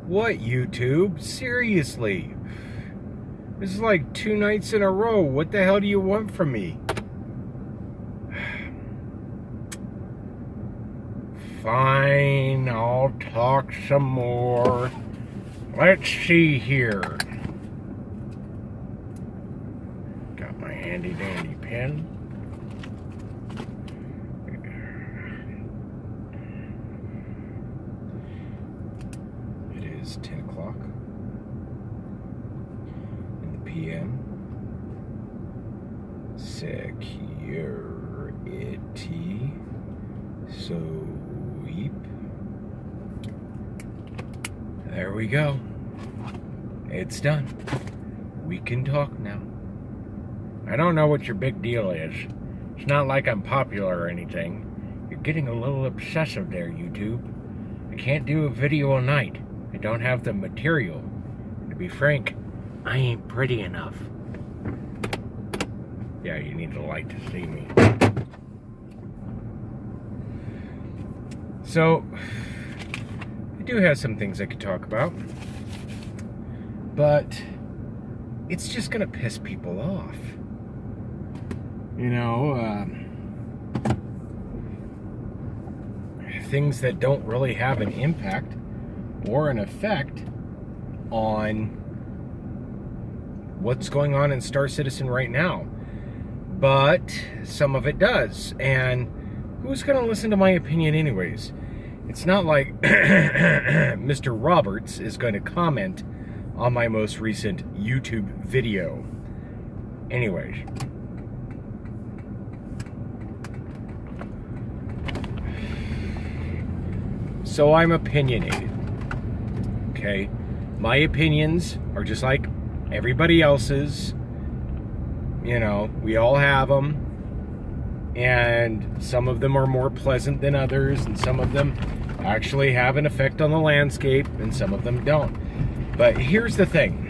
What, YouTube? Seriously? This is like 2 nights in a row. What the hell do you want from me? Fine, I'll talk some more. Let's see here. Got my handy dandy pen. It is 10 o'clock in the PM. Security. Sweep. There we go. It's done. We can talk now. I don't know what your big deal is. It's not like I'm popular or anything. You're getting a little obsessive there, YouTube. I can't do a video a night. I don't have the material. To be frank, I ain't pretty enough. Yeah, you need the light to see me. So, I do have some things I could talk about, but it's just gonna piss people off. You know, things that don't really have an impact or an effect on what's going on in Star Citizen right now. But some of it does, and who's gonna listen to my opinion anyways? It's not like Mr. Roberts is going to comment on my most recent YouTube video. Anyways. So I'm opinionated. Okay? My opinions are just like everybody else's. You know, we all have them. And some of them are more pleasant than others, and some of them actually have an effect on the landscape, and some of them don't. But here's the thing.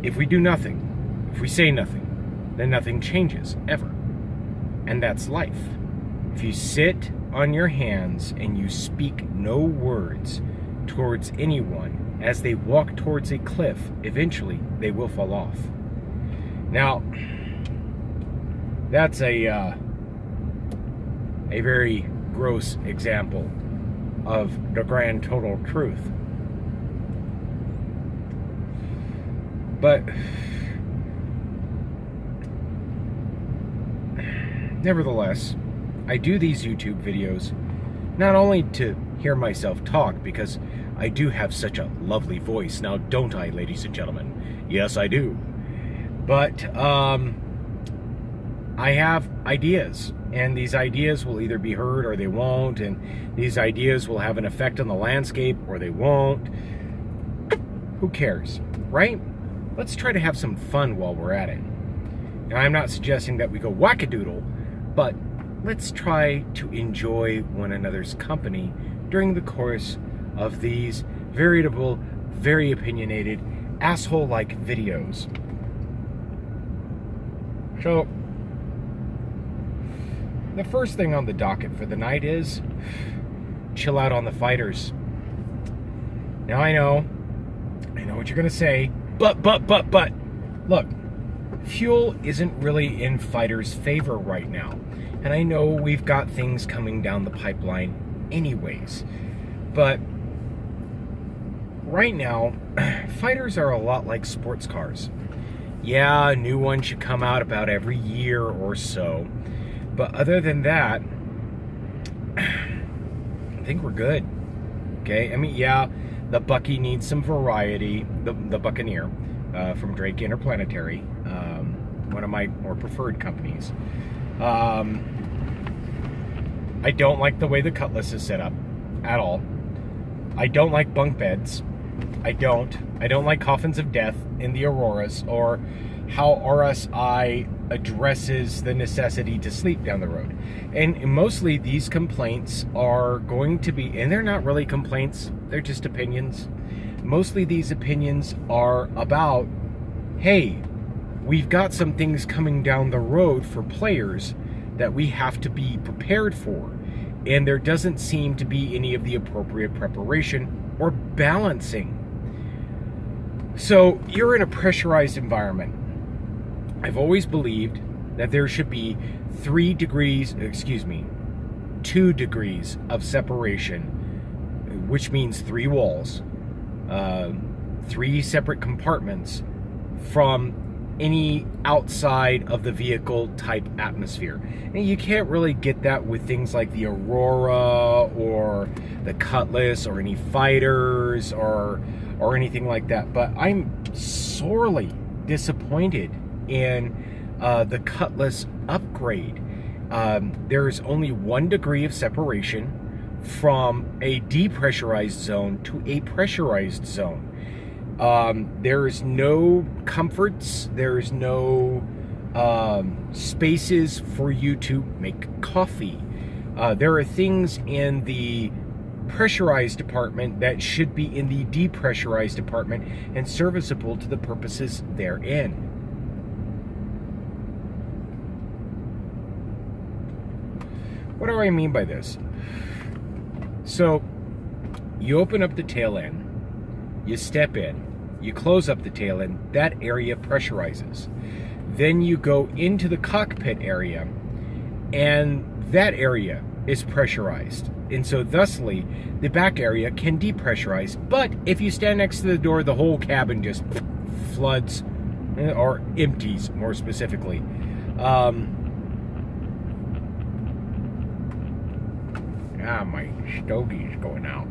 If we do nothing, if we say nothing, then nothing changes, ever. And that's life. If you sit on your hands and you speak no words towards anyone as they walk towards a cliff, eventually they will fall off. Now, that's a very gross example of the grand total truth. But nevertheless, I do these YouTube videos not only to hear myself talk, because I do have such a lovely voice, now don't I, ladies and gentlemen? Yes, I do. But I have ideas, and these ideas will either be heard or they won't, and these ideas will have an effect on the landscape or they won't. Who cares, right? Let's try to have some fun while we're at it. Now, I'm not suggesting that we go wackadoodle, but let's try to enjoy one another's company during the course of these veritable, very opinionated, asshole-like videos. So, the first thing on the docket for the night is chill out on the fighters. Now I know what you're gonna say, but, look, fuel isn't really in fighters' favor right now. And I know we've got things coming down the pipeline anyways, but right now, fighters are a lot like sports cars. Yeah, a new one should come out about every year or so. But other than that, I think we're good. Okay? I mean, yeah, the Bucky needs some variety. The Buccaneer from Drake Interplanetary, one of my more preferred companies. I don't like the way the Cutlass is set up at all. I don't like bunk beds. I don't like coffins of death in the Auroras, or how RSI addresses the necessity to sleep down the road. And mostly these complaints are going to be, and they're not really complaints, they're just opinions. Mostly these opinions are about, hey, we've got some things coming down the road for players that we have to be prepared for. and there doesn't seem to be any of the appropriate preparation or balancing. So you're in a pressurized environment. I've always believed that there should be 2 degrees of separation, which means 3 walls, 3 separate compartments from any outside of the vehicle type atmosphere. And you can't really get that with things like the Aurora or the Cutlass or any fighters or anything like that. But I'm sorely disappointed in the Cutlass upgrade. There's only 1 degree of separation from a depressurized zone to a pressurized zone. There's no comforts, there's no spaces for you to make coffee. There are things in the pressurized department that should be in the depressurized department and serviceable to the purposes therein. What do I mean by this? So, you open up the tail end, you step in, you close up the tail end, that area pressurizes. Then you go into the cockpit area, and that area is pressurized. And so thusly, the back area can depressurize. But if you stand next to the door, the whole cabin just floods, or empties more specifically. My stogie's going out.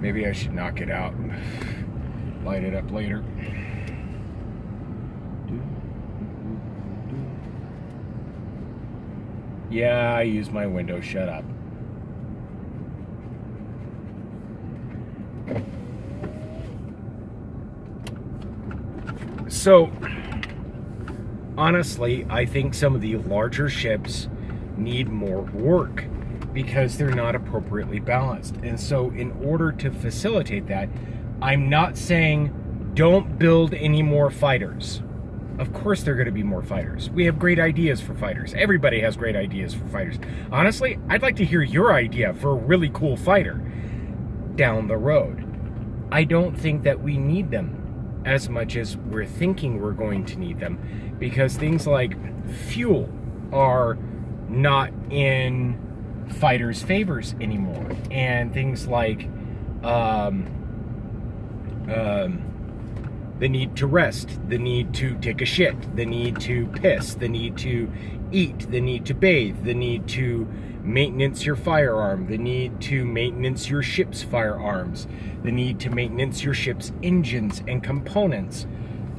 Maybe I should knock it out and light it up later. Yeah, I use my window. Shut up. So, honestly, I think some of the larger ships need more work because they're not appropriately balanced. And so in order to facilitate that, I'm not saying don't build any more fighters. Of course there are going to be more fighters. We have great ideas for fighters. Everybody has great ideas for fighters. Honestly, I'd like to hear your idea for a really cool fighter down the road. I don't think that we need them as much as we're thinking we're going to need them, because things like fuel are not in fighters' favors anymore, and things like the need to rest, the need to take a shit, the need to piss, the need to eat, the need to bathe, the need to maintenance your firearm, the need to maintenance your ship's firearms, the need to maintenance your ship's engines and components.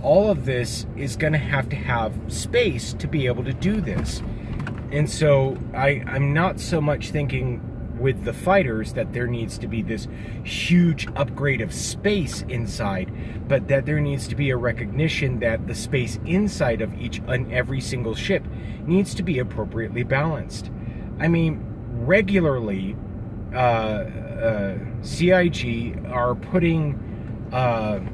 All of this is going to have space to be able to do this. And so I'm not so much thinking with the fighters that there needs to be this huge upgrade of space inside, but that there needs to be a recognition that the space inside of each and every single ship needs to be appropriately balanced. I mean, regularly, CIG are putting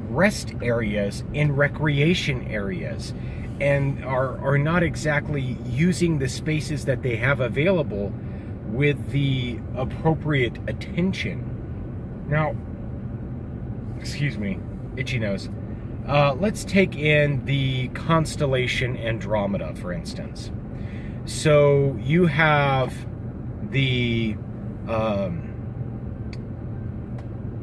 rest areas in recreation areas, and are not exactly using the spaces that they have available with the appropriate attention. Now, excuse me, itchy nose. Let's take in the constellation Andromeda, for instance. So you have the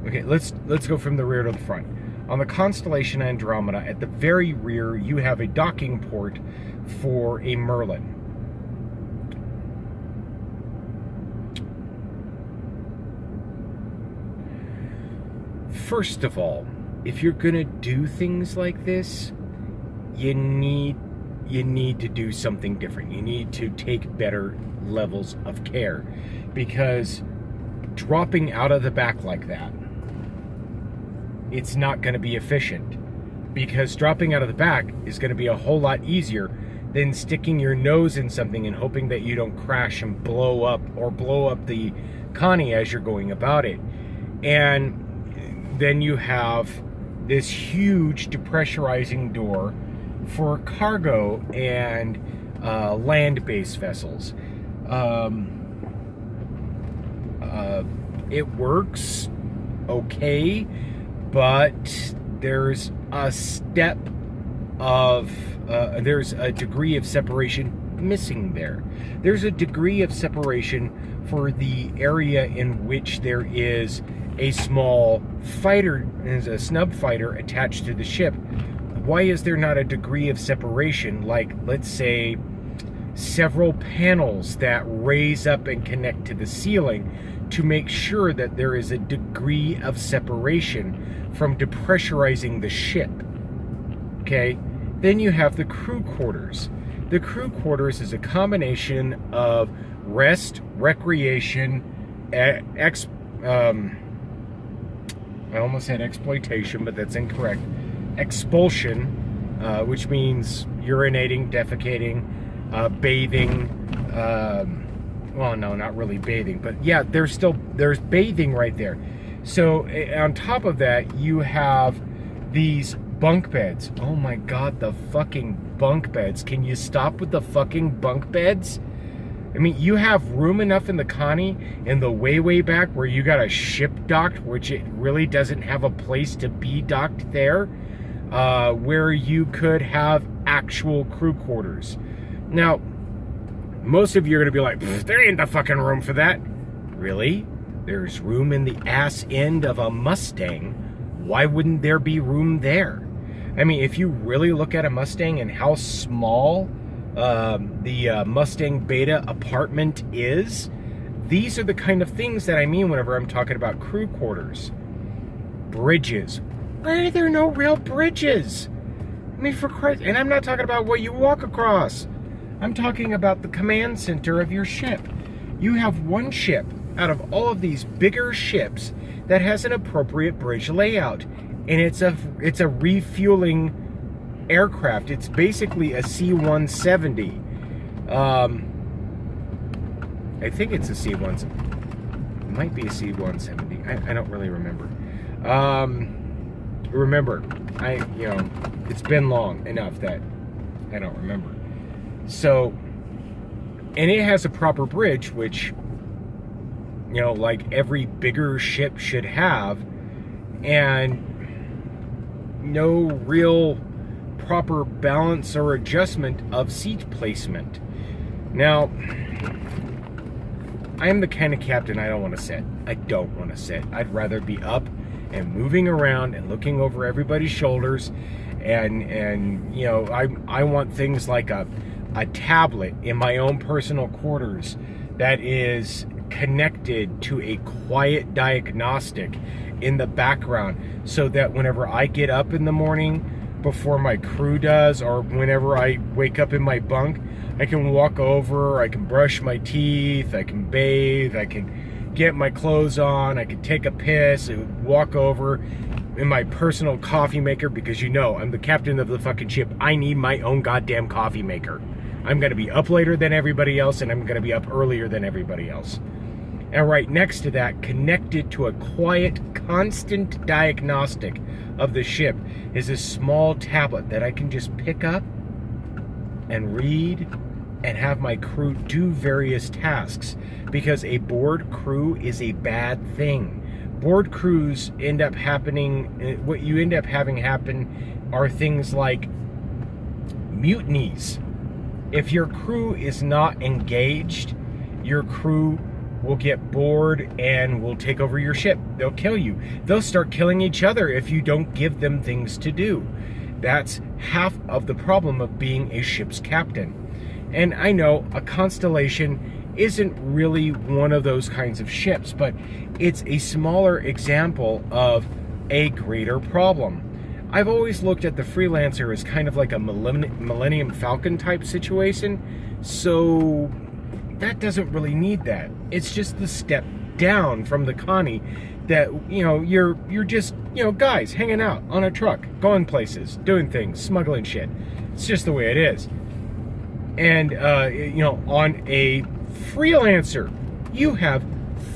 okay, let's go from the rear to the front. On the constellation Andromeda, at the very rear, you have a docking port for a Merlin. First of all, if you're gonna do things like this, you need to do something different. You need to take better levels of care, because dropping out of the back like that, it's not going to be efficient, because dropping out of the back is going to be a whole lot easier than sticking your nose in something and hoping that you don't crash and blow up the Connie as you're going about it. And then you have this huge depressurizing door for cargo and land-based vessels. It works okay, but there's a step of there's a degree of separation missing there. There's a degree of separation for the area in which there is a small fighter, is a snub fighter attached to the ship. Why is there not a degree of separation, like, let's say, several panels that raise up and connect to the ceiling to make sure that there is a degree of separation from depressurizing the ship? Okay, then you have the crew quarters. The crew quarters is a combination of rest, recreation, I almost said exploitation, but that's incorrect. Expulsion, which means urinating, defecating, bathing. Well, no, not really bathing, but yeah, there's bathing right there. So on top of that, you have these bunk beds. Oh my God, the fucking bunk beds. Can you stop with the fucking bunk beds? I mean, you have room enough in the Connie in the way back where you got a ship docked, which it really doesn't have a place to be docked there, where you could have actual crew quarters. Now, most of you are going to be like, there ain't the fucking room for that. Really? There's room in the ass end of a Mustang. Why wouldn't there be room there? I mean, if you really look at a Mustang and how small the Mustang Beta apartment is, these are the kind of things that I mean whenever I'm talking about crew quarters. Bridges. Why are there no real bridges? I mean, for Christ, and I'm not talking about what you walk across. I'm talking about the command center of your ship. You have one ship out of all of these bigger ships that has an appropriate bridge layout, and it's a refueling aircraft. It's basically a C-170. I think it's a C-170. It might be a C-170. I don't really remember. It's been long enough that I don't remember. So, and it has a proper bridge, which, like every bigger ship should have, and no real proper balance or adjustment of seat placement. Now, I am the kind of captain I don't want to sit. I don't want to sit. I'd rather be up and moving around and looking over everybody's shoulders, and I want things like a tablet in my own personal quarters that is connected to a quiet diagnostic in the background, so that whenever I get up in the morning before my crew does, or whenever I wake up in my bunk, I can walk over, I can brush my teeth, I can bathe, I can get my clothes on, I can take a piss, and walk over in my personal coffee maker, because I'm the captain of the fucking ship. I need my own goddamn coffee maker. I'm going to be up later than everybody else, and I'm going to be up earlier than everybody else. And right next to that, connected to a quiet, constant diagnostic of the ship, is a small tablet that I can just pick up and read and have my crew do various tasks, because a bored crew is a bad thing. Bored crews end up happening, what you end up having happen are things like mutinies. If your crew is not engaged, your crew will get bored and will take over your ship. They'll kill you. They'll start killing each other if you don't give them things to do. That's half of the problem of being a ship's captain. And I know a Constellation isn't really one of those kinds of ships, but it's a smaller example of a greater problem. I've always looked at the Freelancer as kind of like a Millennium Falcon type situation, so that doesn't really need that. It's just the step down from the Connie that, you're just, guys hanging out on a truck, going places, doing things, smuggling shit. It's just the way it is. And, on a Freelancer, you have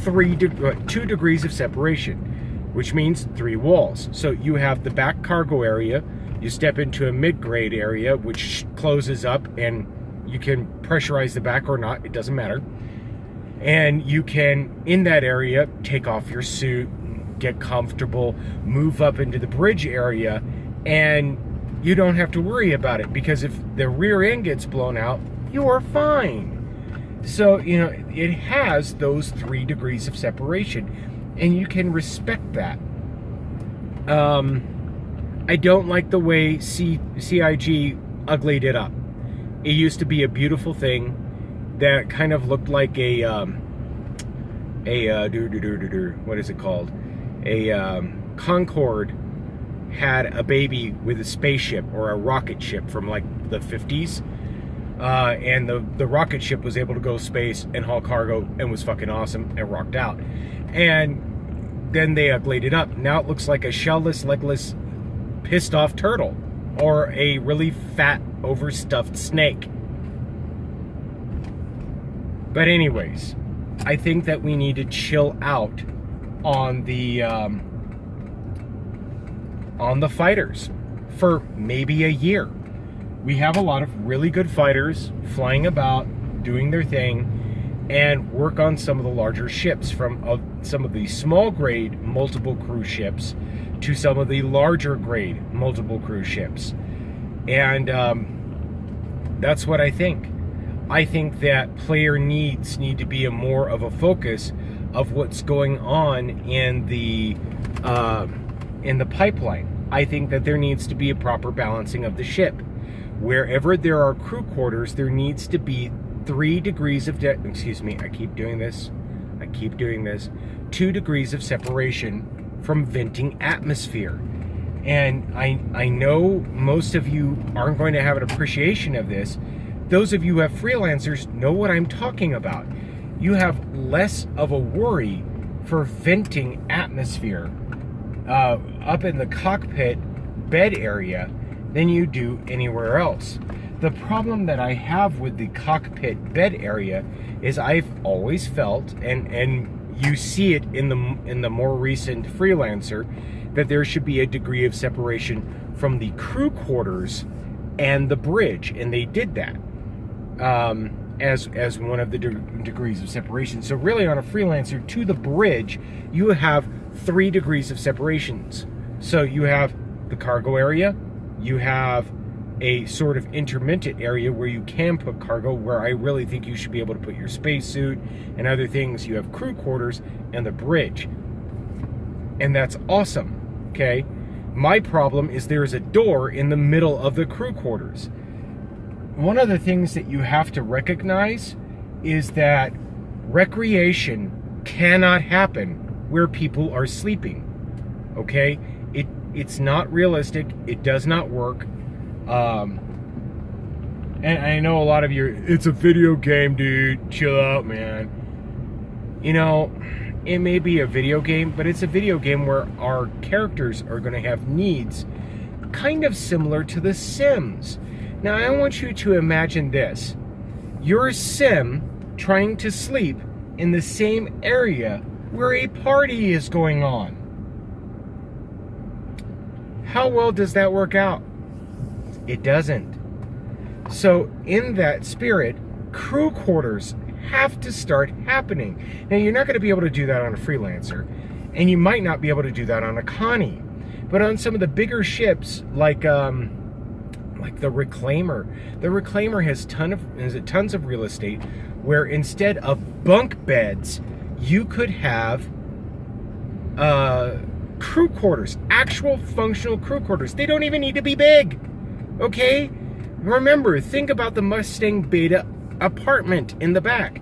2 degrees of separation, which means 3 walls. So you have the back cargo area, You step into a mid-grade area, which closes up, and you can pressurize the back or not, it doesn't matter. And you can, in that area, take off your suit, get comfortable, move up into the bridge area, and you don't have to worry about it, because if the rear end gets blown out, you are fine. So, you know, it has those 3 degrees of separation, and you can respect that. I don't like the way CIG uglied it up. It used to be a beautiful thing that kind of looked like what is it called? A Concorde had a baby with a spaceship or a rocket ship from like the 50s. And the rocket ship was able to go space and haul cargo and was fucking awesome and rocked out. And then they uglied it up. Now it looks like a shellless, legless, pissed off turtle or a really fat, overstuffed snake. But anyways, I think that we need to chill out on the fighters for maybe a year. We have a lot of really good fighters flying about, doing their thing, and work on some of the larger ships, from some of the small grade multiple crew ships to some of the larger grade multiple crew ships. And that's what I think. I think that player needs need to be more of a focus of what's going on in the pipeline. I think that there needs to be a proper balancing of the ship. Wherever there are crew quarters, there needs to be 3 degrees of I keep doing this. 2 degrees of separation from venting atmosphere. And I know most of you aren't going to have an appreciation of this. Those of you who have freelancers know what I'm talking about. You have less of a worry for venting atmosphere up in the cockpit bed area than you do anywhere else. The problem that I have with the cockpit bed area is I've always felt, and you see it in the more recent Freelancer, that there should be a degree of separation from the crew quarters and the bridge, and they did that as one of the degrees of separation. So really, on a Freelancer to the bridge, you have 3 degrees of separations. So you have the cargo area, you have a sort of intermittent area where you can put cargo, where I really think you should be able to put your spacesuit and other things. You have crew quarters and the bridge, and that's awesome. Okay, my problem is there is a door in the middle of the crew quarters. One of the things that you have to recognize is that recreation cannot happen where people are sleeping. Okay, it's not realistic. It does not work. And I know a lot of you, it's a video game, dude. Chill out, man. You know, it may be a video game, but it's a video game where our characters are going to have needs kind of similar to The Sims. Now, I want you to imagine this. You're a Sim trying to sleep in the same area where a party is going on. How well does that work out? It doesn't. So in that spirit, crew quarters have to start happening. Now, you're not going to be able to do that on a Freelancer, and you might not be able to do that on a Connie, but on some of the bigger ships like the Reclaimer has tons of real estate where instead of bunk beds, you could have crew quarters, actual functional crew quarters. They don't even need to be big. Okay? Remember, think about the Mustang Beta apartment in the back.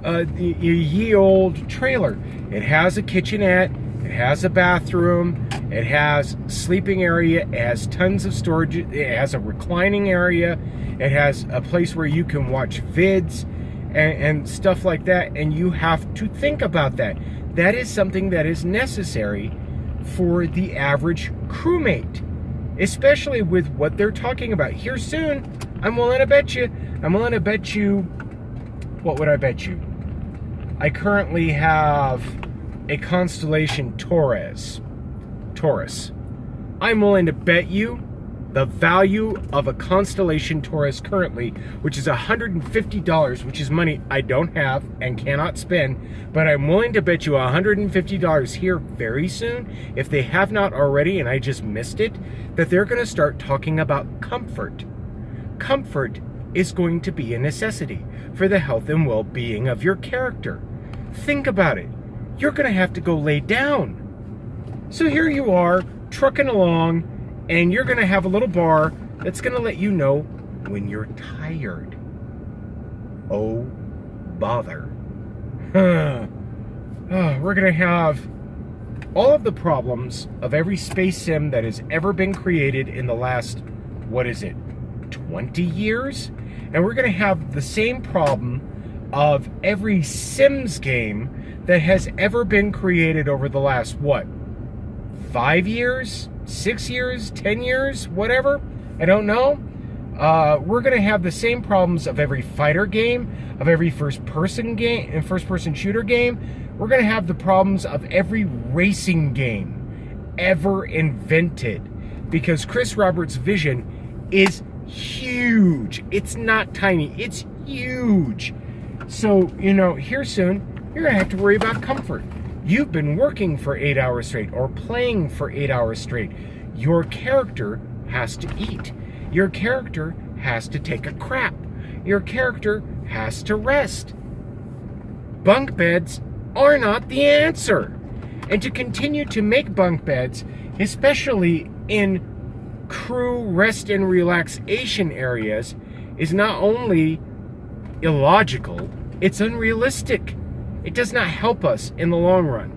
The ye old trailer. It has a kitchenette, it has a bathroom, it has sleeping area, it has tons of storage, it has a reclining area, it has a place where you can watch vids and stuff like that, and you have to think about that. That is something that is necessary for the average crewmate, especially with what they're talking about here soon. I'm willing to bet you, what would I bet you? I currently have a Constellation Taurus. I'm willing to bet you The value of a Constellation Taurus currently, which is $150, which is money I don't have and cannot spend, but I'm willing to bet you $150 here very soon, if they have not already and I just missed it, that they're going to start talking about comfort. Comfort is going to be a necessity for the health and well-being of your character. Think about it. You're going to have to go lay down. So here you are, trucking along, and you're going to have a little bar that's going to let you know when you're tired. Oh, bother. We're going to have all of the problems of every space sim that has ever been created in the last, 20 years? And we're going to have the same problem of every Sims game that has ever been created over the last, 5 years? 6 years, 10 years, whatever, I don't know. We're going to have the same problems of every fighter game, of every first-person game and first-person shooter game. We're going to have the problems of every racing game ever invented, because Chris Roberts' vision is huge. It's not tiny, it's huge. So, here soon, you're going to have to worry about comfort. You've been working for 8 hours straight or playing for 8 hours straight. Your character has to eat. Your character has to take a crap. Your character has to rest. Bunk beds are not the answer. And to continue to make bunk beds, especially in crew rest and relaxation areas, is not only illogical, it's unrealistic. It does not help us in the long run.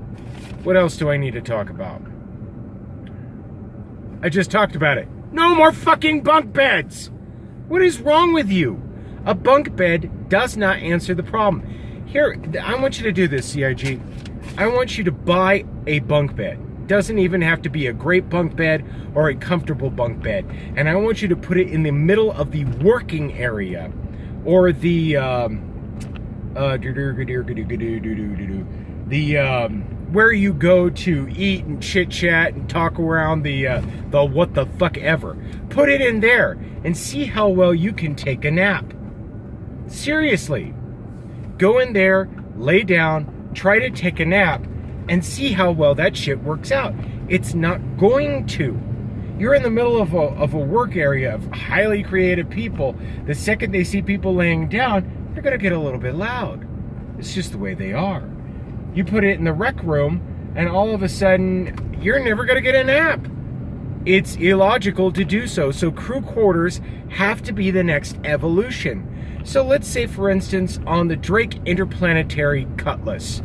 What else do I need to talk about? I just talked about it. No more fucking bunk beds! What is wrong with you? A bunk bed does not answer the problem. Here, I want you to do this, CIG. I want you to buy a bunk bed. Doesn't even have to be a great bunk bed or a comfortable bunk bed. And I want you to put it in the middle of the working area, or the where you go to eat and chit chat and talk around the what the fuck ever. Put it in there and see how well you can take a nap. Seriously, go in there, lay down, try to take a nap, and see how well that shit works out. It's not going to. You're in the middle of a work area of highly creative people. The second they see people laying down, they're going to get a little bit loud. It's just the way they are. You put it in the rec room, and all of a sudden, you're never going to get a nap. It's illogical to do so. So crew quarters have to be the next evolution. So let's say, for instance, on the Drake Interplanetary Cutlass,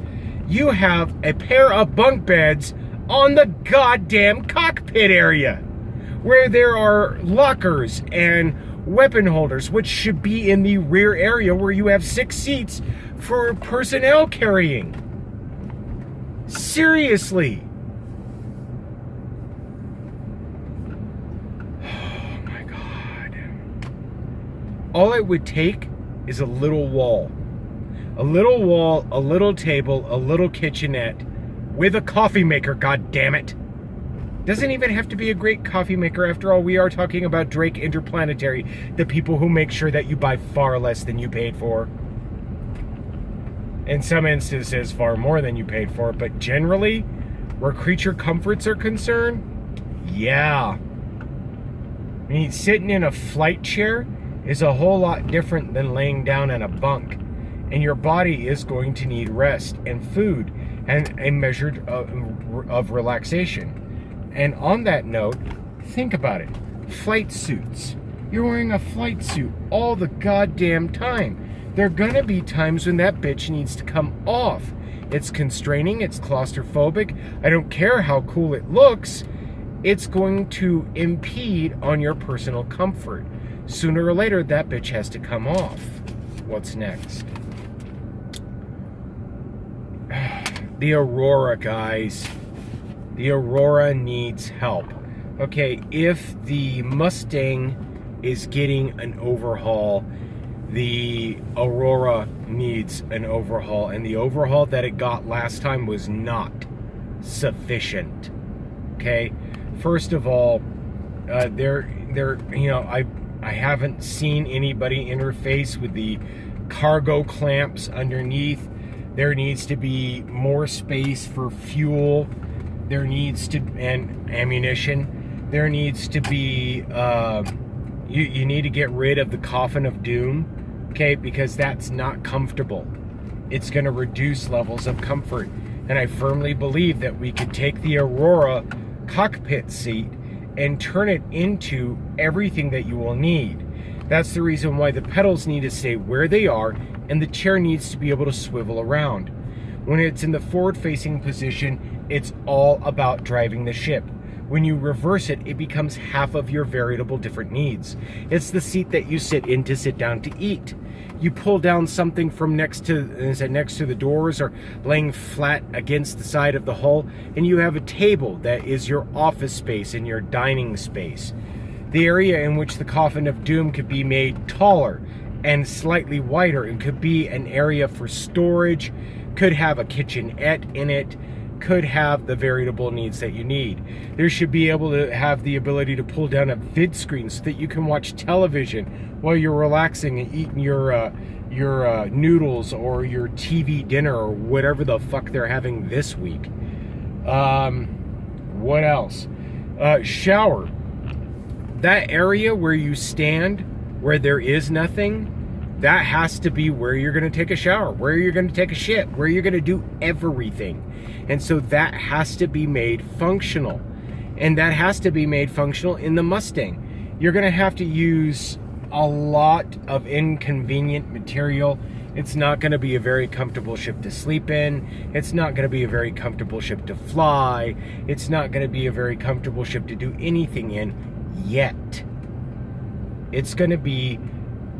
you have a pair of bunk beds on the goddamn cockpit area, where there are lockers and weapon holders, which should be in the rear area where you have 6 seats for personnel carrying. Seriously. Oh my God. All it would take is a little wall. A little wall, a little table, a little kitchenette with a coffee maker, god damn it. Doesn't even have to be a great coffee maker. After all, we are talking about Drake Interplanetary, the people who make sure that you buy far less than you paid for. In some instances, far more than you paid for, but generally, where creature comforts are concerned, yeah. I mean, sitting in a flight chair is a whole lot different than laying down in a bunk. And your body is going to need rest and food and a measure of relaxation. And on that note, think about it. Flight suits. You're wearing a flight suit all the goddamn time. There are gonna be times when that bitch needs to come off. It's constraining, it's claustrophobic. I don't care how cool it looks. It's going to impede on your personal comfort. Sooner or later, that bitch has to come off. What's next? The Aurora, guys. The Aurora needs help. Okay, if the Mustang is getting an overhaul, the Aurora needs an overhaul. And the overhaul that it got last time was not sufficient. Okay? First of all, I haven't seen anybody interface with the cargo clamps underneath. There needs to be more space for fuel. There needs to, and ammunition. There needs to be, you need to get rid of the coffin of doom, okay? Because that's not comfortable. It's going to reduce levels of comfort. And I firmly believe that we could take the Aurora cockpit seat and turn it into everything that you will need. That's the reason why the pedals need to stay where they are and the chair needs to be able to swivel around. When it's in the forward-facing position, it's all about driving the ship. When you reverse it, it becomes half of your variable different needs. It's the seat that you sit in to sit down to eat. You pull down something from next to the doors or laying flat against the side of the hull, and you have a table that is your office space and your dining space. The area in which the coffin of doom could be made taller and slightly wider and could be an area for storage, could have a kitchenette in it, could have the variable needs that you need. There should be able to have the ability to pull down a vid screen so that you can watch television while you're relaxing and eating your noodles or your TV dinner or whatever the fuck they're having this week. What else? Shower. That area where you stand, where there is nothing, that has to be where you're going to take a shower, where you're going to take a shit, where you're going to do everything. And so that has to be made functional. And that has to be made functional in the Mustang. You're going to have to use a lot of inconvenient material. It's not going to be a very comfortable ship to sleep in. It's not going to be a very comfortable ship to fly. It's not going to be a very comfortable ship to do anything in yet. It's going to be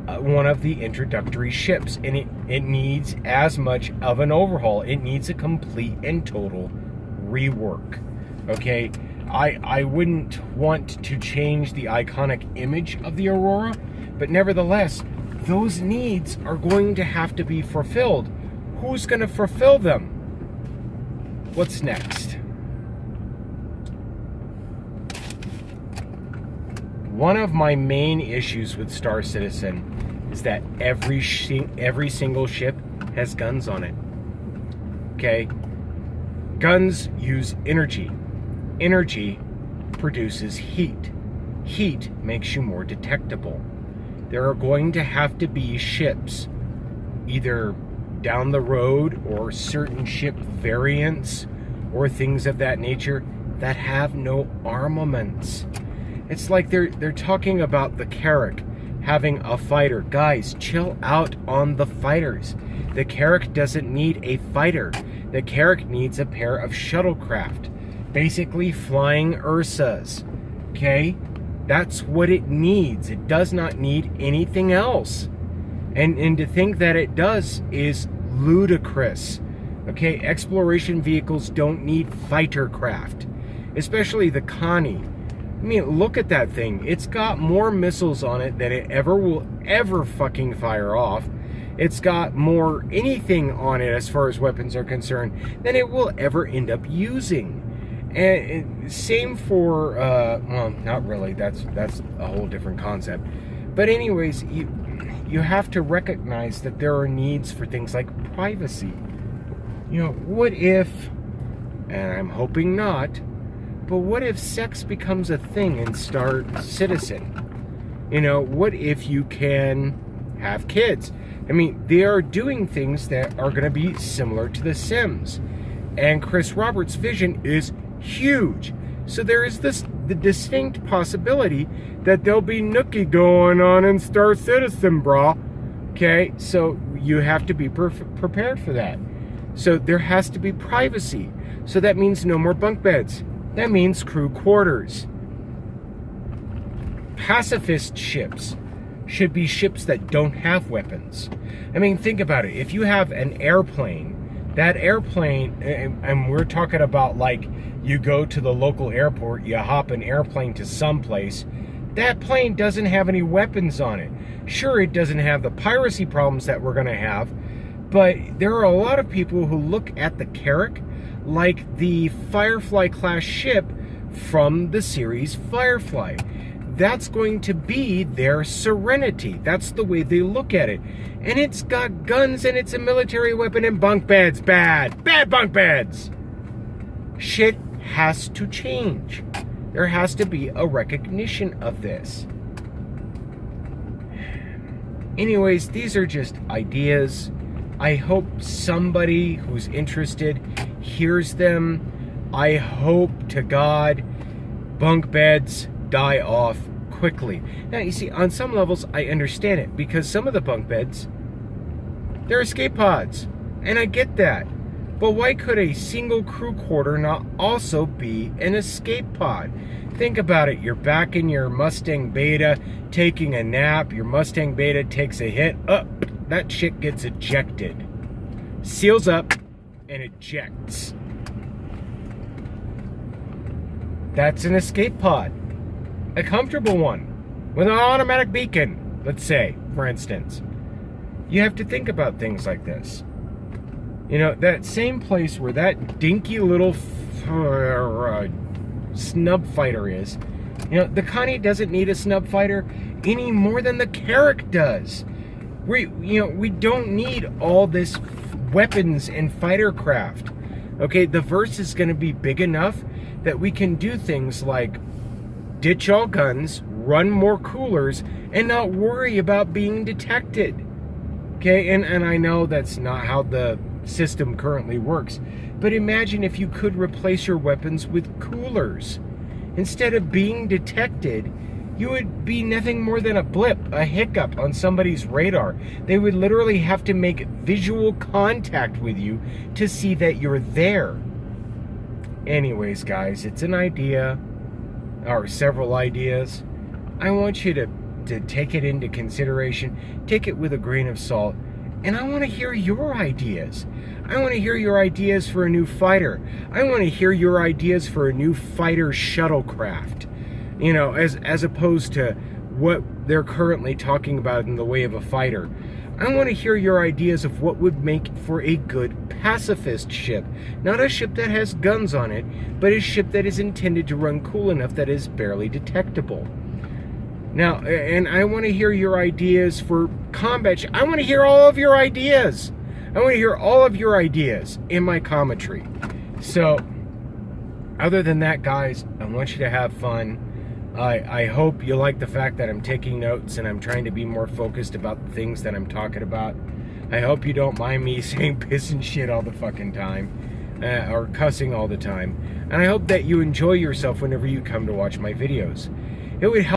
one of the introductory ships, and it needs as much of an overhaul. It needs a complete and total rework. Okay, I wouldn't want to change the iconic image of the Aurora, but nevertheless, those needs are going to have to be fulfilled. Who's going to fulfill them? What's next? One of my main issues with Star Citizen is that every single ship has guns on it. Okay? Guns use energy. Energy produces heat. Heat makes you more detectable. There are going to have to be ships, either down the road or certain ship variants or things of that nature, that have no armaments. It's like they're talking about the Carrack having a fighter. Guys, chill out on the fighters. The Carrack doesn't need a fighter. The Carrack needs a pair of shuttlecraft. Basically flying Ursas. Okay? That's what it needs. It does not need anything else. And to think that it does is ludicrous. Okay? Exploration vehicles don't need fighter craft. Especially the Connie. I mean, look at that thing. It's got more missiles on it than it will ever fucking fire off. It's got more anything on it as far as weapons are concerned than it will ever end up using. And same for, well, not really. That's a whole different concept. But anyways, you have to recognize that there are needs for things like privacy. You know, what if, and I'm hoping not, but what if sex becomes a thing in Star Citizen? You know, what if you can have kids? I mean, they are doing things that are going to be similar to The Sims. And Chris Roberts' vision is huge. So there is the distinct possibility that there'll be nookie going on in Star Citizen, brah. Okay, so you have to be prepared for that. So there has to be privacy. So that means no more bunk beds. That means crew quarters. Pacifist ships should be ships that don't have weapons. I mean, think about it. If you have an airplane, that airplane, and we're talking about like you go to the local airport, you hop an airplane to someplace, that plane doesn't have any weapons on it. Sure, it doesn't have the piracy problems that we're going to have, but there are a lot of people who look at the Carrack like the Firefly class ship from the series Firefly. that's going to be their serenity. That's the way they look at it. And it's got guns and it's a military weapon and bunk beds. Bad bunk beds. Shit has to change. There has to be a recognition of this. Anyways, these are just ideas. I hope somebody who's interested hears them. I hope to God bunk beds die off quickly. Now, you see, on some levels, I understand it, because some of the bunk beds, they're escape pods, and I get that. But why could a single crew quarter not also be an escape pod? Think about it. You're back in your Mustang Beta, taking a nap. Your Mustang Beta takes a hit. That shit gets ejected. Seals up and ejects. That's an escape pod. A comfortable one. With an automatic beacon, let's say, for instance. You have to think about things like this. You know, that same place where that dinky little snub fighter is, you know, the Connie doesn't need a snub fighter any more than the Carrack does. We don't need all this weapons and fighter craft. Okay, the Verse is going to be big enough that we can do things like ditch all guns, run more coolers, and not worry about being detected. Okay, and I know that's not how the system currently works, but imagine if you could replace your weapons with coolers. Instead of being detected, you would be nothing more than a blip, a hiccup on somebody's radar. They would literally have to make visual contact with you to see that you're there. Anyways, guys, it's an idea, or several ideas. I want you to take it into consideration, take it with a grain of salt, and I want to hear your ideas. I want to hear your ideas for a new fighter. I want to hear your ideas for a new fighter shuttlecraft. You know, as opposed to what they're currently talking about in the way of a fighter. I want to hear your ideas of what would make for a good pacifist ship. Not a ship that has guns on it, but a ship that is intended to run cool enough that is barely detectable. Now, and I want to hear your ideas for combat. I want to hear all of your ideas. I want to hear all of your ideas in my commentary. So, other than that, guys, I want you to have fun. I hope you like the fact that I'm taking notes and I'm trying to be more focused about the things that I'm talking about. I hope you don't mind me saying piss and shit all the fucking time, or cussing all the time. And I hope that you enjoy yourself whenever you come to watch my videos. It would help.